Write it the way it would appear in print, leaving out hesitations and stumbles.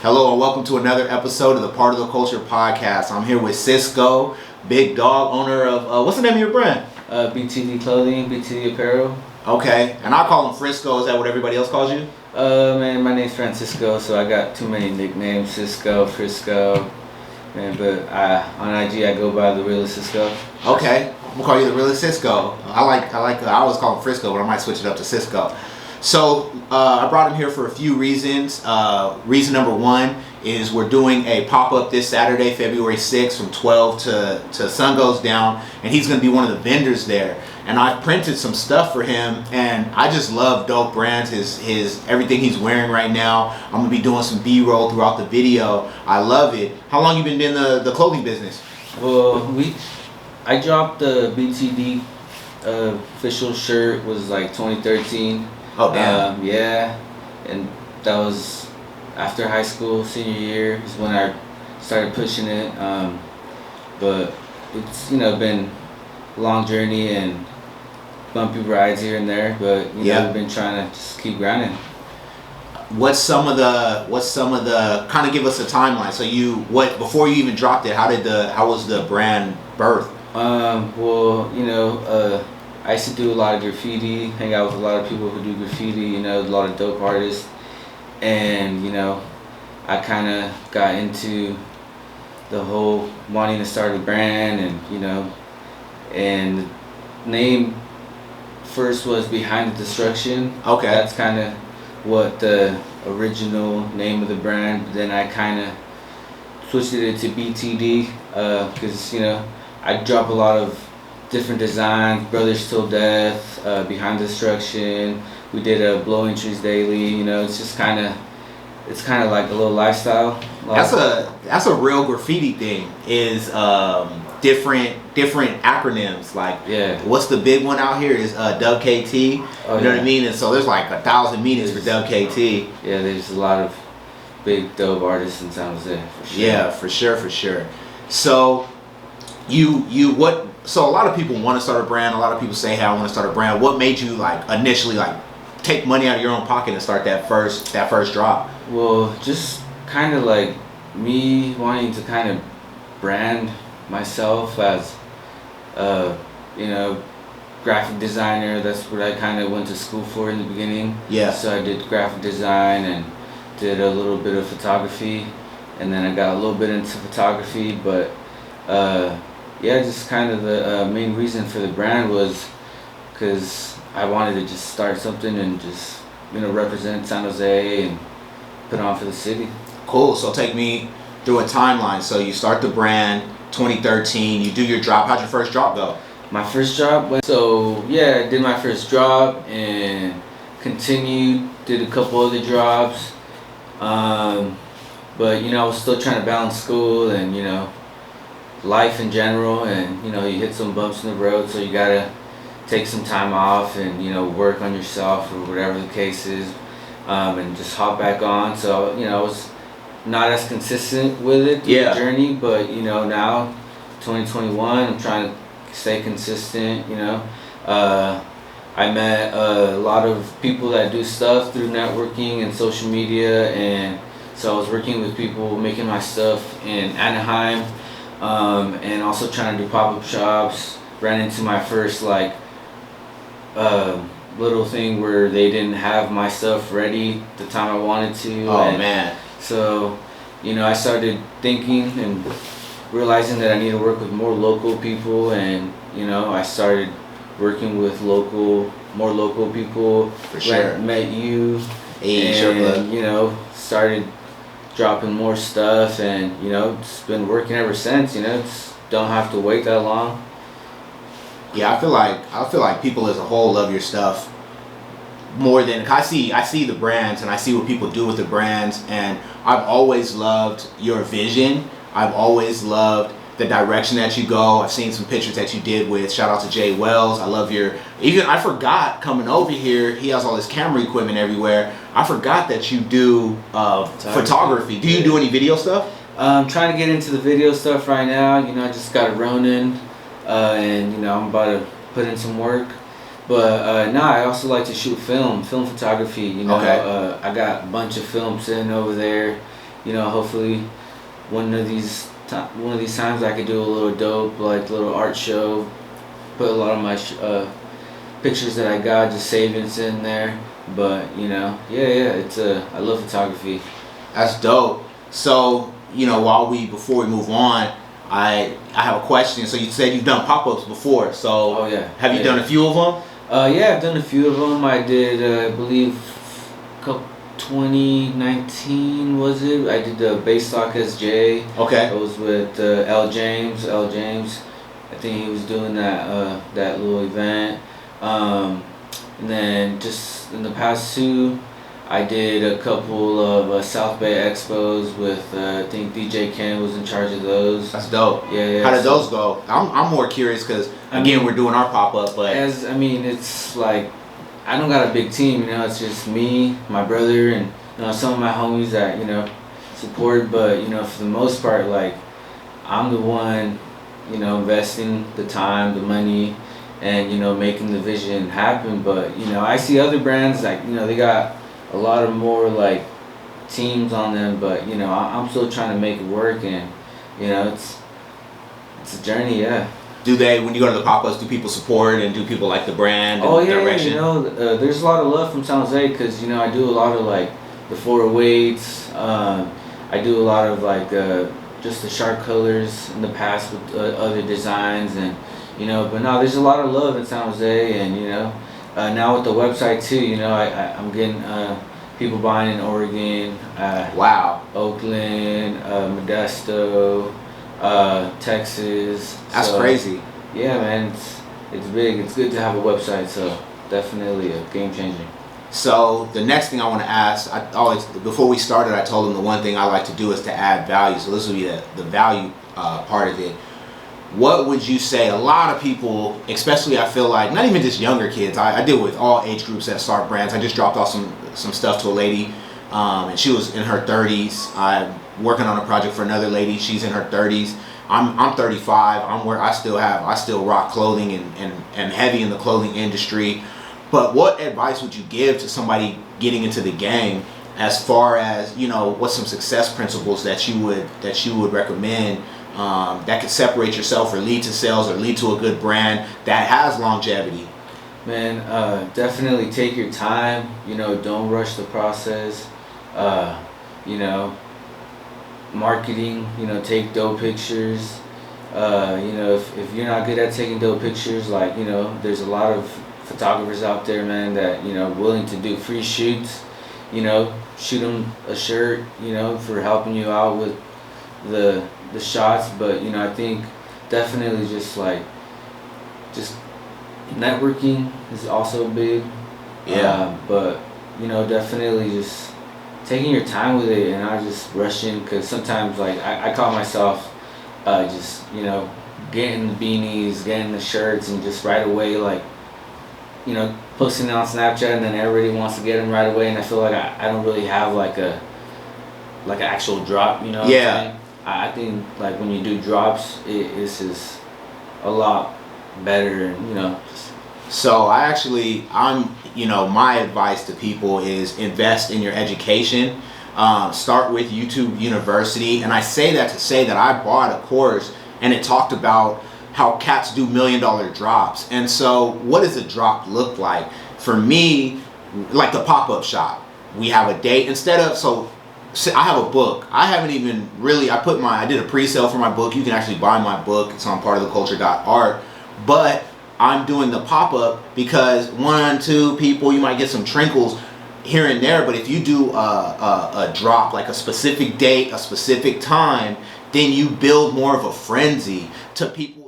Hello and welcome to another episode of the Part of the Culture podcast. I'm here with Cisco, big dog, owner of, what's the name of your brand? BTD Clothing, BTD Apparel. Okay, and I call him Frisco. Is that what everybody else calls you? Man, my name's Francisco, so I got too many nicknames. Cisco, Frisco. Man, but on IG I go by the real Cisco. Okay, I'm gonna call you the real Cisco. I always call him Frisco, but I might switch it up to Cisco. So I brought him here for a few reasons. Reason number one is we're doing a pop-up this Saturday, February 6th from 12 to sun goes down, and he's going to be one of the vendors there. And I've printed some stuff for him, and I just love dope brands, his everything he's wearing right now. I'm going to be doing some B-roll throughout the video. I love it. How long you been in the clothing business? Well, I dropped the BTD official shirt was like 2013. Oh, damn. Yeah, and that was after high school, senior year is when I started pushing it. But it's been a long journey and bumpy rides here and there. But I've been trying to just keep grinding. What's some of the kind of give us a timeline? So before you even dropped it, how was the brand birth? I used to do a lot of graffiti, hang out with a lot of people who do graffiti, a lot of dope artists. And, I kind of got into the whole wanting to start a brand and the name first was Behind the Destruction. Okay. That's kind of what the original name of the brand. Then I kind of switched it to BTD because, I drop a lot of different designs, Brothers Till Death, Behind Destruction. We did a Blowing Trees Daily. It's kind of like a little lifestyle. That's a real graffiti thing. Is different acronyms. Like, yeah. What's the big one out here is Dub KT. Oh, you know what I mean? And so there's like 1,000 meanings for Dub KT. Yeah, there's a lot of big dope artists in San Jose. For sure. Yeah, for sure. So So a lot of people want to start a brand. A lot of people say, "Hey, I want to start a brand." What made you initially take money out of your own pocket and start that first drop? Well, just kind of like me wanting to kind of brand myself as graphic designer. That's what I kind of went to school for in the beginning. Yeah. So I did graphic design and did a little bit of photography, and then I got a little bit into photography, but just kind of the main reason for the brand was because I wanted to just start something and just represent San Jose and put on for the city. Cool. So take me through a timeline. So you start the brand 2013. You do your drop. How'd your first drop go? My first drop I did my first drop and continued, did a couple other drops, but I was still trying to balance school and life in general, and you hit some bumps in the road, so you gotta take some time off and work on yourself or whatever the case is, and just hop back on. So I was not as consistent with it through the journey, but now 2021 I'm trying to stay consistent. I met a lot of people that do stuff through networking and social media, and so I was working with people making my stuff in Anaheim. And also trying to do pop-up shops. Ran into my first little thing where they didn't have my stuff ready the time I wanted to. Man. So, I started thinking and realizing that I need to work with more local people, and I started working with more local people. For sure. Met you. Hey, and started dropping more stuff, and it's been working ever since. Don't have to wait that long. Yeah, I feel like people as a whole love your stuff more than I see the brands and I see what people do with the brands, and I've always loved your vision. I've always loved the direction that you go. I've seen some pictures that you did with, shout out to Jay Wells. I love I forgot coming over here, he has all this camera equipment everywhere. I forgot that you do photography. Do you do any video stuff? I'm trying to get into the video stuff right now. I just got a Ronin, and I'm about to put in some work. But I also like to shoot film photography. Okay. I got a bunch of film sitting over there, hopefully one of these times I could do a little dope, like little art show, put a lot of my pictures that I got, just savings in there. But it's I love photography. That's dope. So before we move on, I have a question. So you said you've done pop-ups before. So oh yeah, have you done a few of them? Yeah, I've done a few of them. I did, I believe, 2019 was it? I did the Basestock SJ. Okay. I was with L James. I think he was doing that little event. And then just in the past two, I did a couple of South Bay expos with I think DJ Ken was in charge of those. That's dope. Yeah. How did those go? I'm more curious because we're doing our pop-up, but it's like I don't got a big team. It's just me, my brother, and some of my homies that support. But for the most part, like I'm the one investing the time, the money, and making the vision happen. But I see other brands like they got a lot of more like teams on them, but I'm still trying to make it work, and it's a journey. Yeah. Do they, when you go to the pop-ups, do people support and do people like the brand and direction? There's a lot of love from San Jose because I do a lot of like the 408s. I do a lot of like just the sharp colors in the past with other designs, and but no, there's a lot of love in San Jose, and now with the website too, I'm getting people buying in Oregon, wow, Oakland, Modesto, Texas. That's crazy. Yeah, man, it's big. It's good to have a website, so definitely a game changer. So the next thing I want to ask, before we started, I told them the one thing I like to do is to add value. So this will be the value part of it. What would you say? A lot of people, especially I feel like, not even just younger kids, I deal with all age groups that start brands. I just dropped off some stuff to a lady, and she was in her 30s. I'm working on a project for another lady. She's in her 30s. I'm 35. I still rock clothing and heavy in the clothing industry. But what advice would you give to somebody getting into the game, as far as what's some success principles that you would recommend? That could separate yourself or lead to sales or lead to a good brand that has longevity? Man, definitely take your time. Don't rush the process. Marketing. Take dope pictures. If you're not good at taking dope pictures, like there's a lot of photographers out there, man, that willing to do free shoots. Shoot them a shirt. For helping you out with the shots. But I think definitely just networking is also big. Yeah. But definitely just taking your time with it and not just rushing, because sometimes like I caught myself just getting the beanies, getting the shirts, and just right away like posting it on Snapchat, and then everybody wants to get them right away, and I feel like I don't really have like an actual drop. What I'm saying? I think like when you do drops, it's just a lot better, and So my advice to people is invest in your education. Start with YouTube University, and I say that to say that I bought a course and it talked about how cats do $1 million drops. And so what does a drop look like? For me, like the pop-up shop, we have a date I have a book. I haven't even really, I did a pre-sale for my book. You can actually buy my book. It's on Partoftheculture.art. But I'm doing the pop-up because 1, 2 people, you might get some trinkles here and there. But if you do a drop, like a specific date, a specific time, then you build more of a frenzy to people.